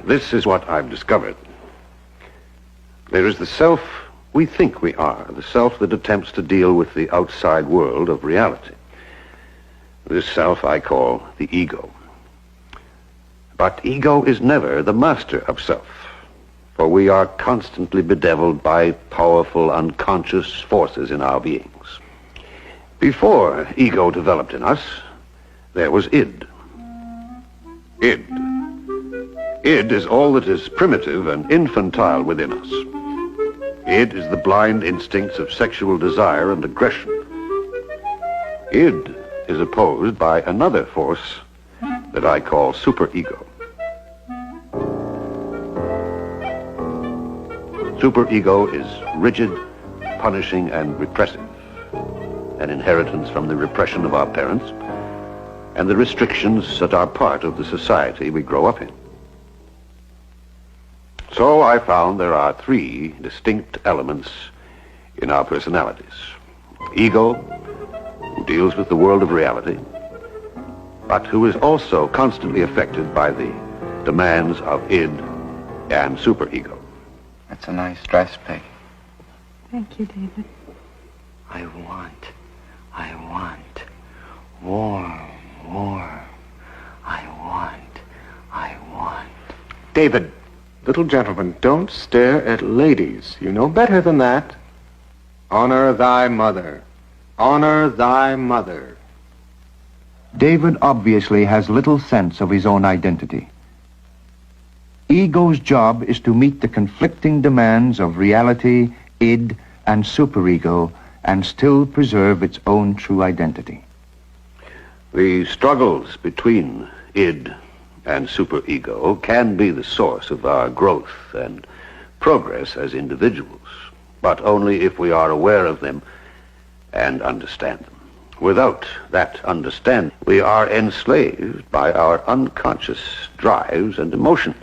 This is what I've discovered. There is the self we think we are, the self that attempts to deal with the outside world of reality. This self I call the ego. But ego is never the master of self, for we are constantly bedeviled by powerful unconscious forces in our beings. Before ego developed in us, there was id. Id. Id is all that is primitive and infantile within us. Id is the blind instincts of sexual desire and aggression. Id is opposed by another force that I call superego. Superego is rigid, punishing, and repressive, an inheritance from the repression of our parents and the restrictions that are part of the society we grow up in. So I found there are three distinct elements in our personalities. Ego, who deals with the world of reality, but who is also constantly affected by the demands of id and superego. That's a nice dress, Peg. Thank you, David. I want. Warm. I want. David, little gentleman, don't stare at ladies. You know better than that. Honor thy mother. Honor thy mother. David obviously has little sense of his own identity. Ego's job is to meet the conflicting demands of reality, id, and superego, and still preserve its own true identity. The struggles between id and superego can be the source of our growth and progress as individuals, but only if we are aware of them and understand them. Without that understanding, we are enslaved by our unconscious drives and emotions.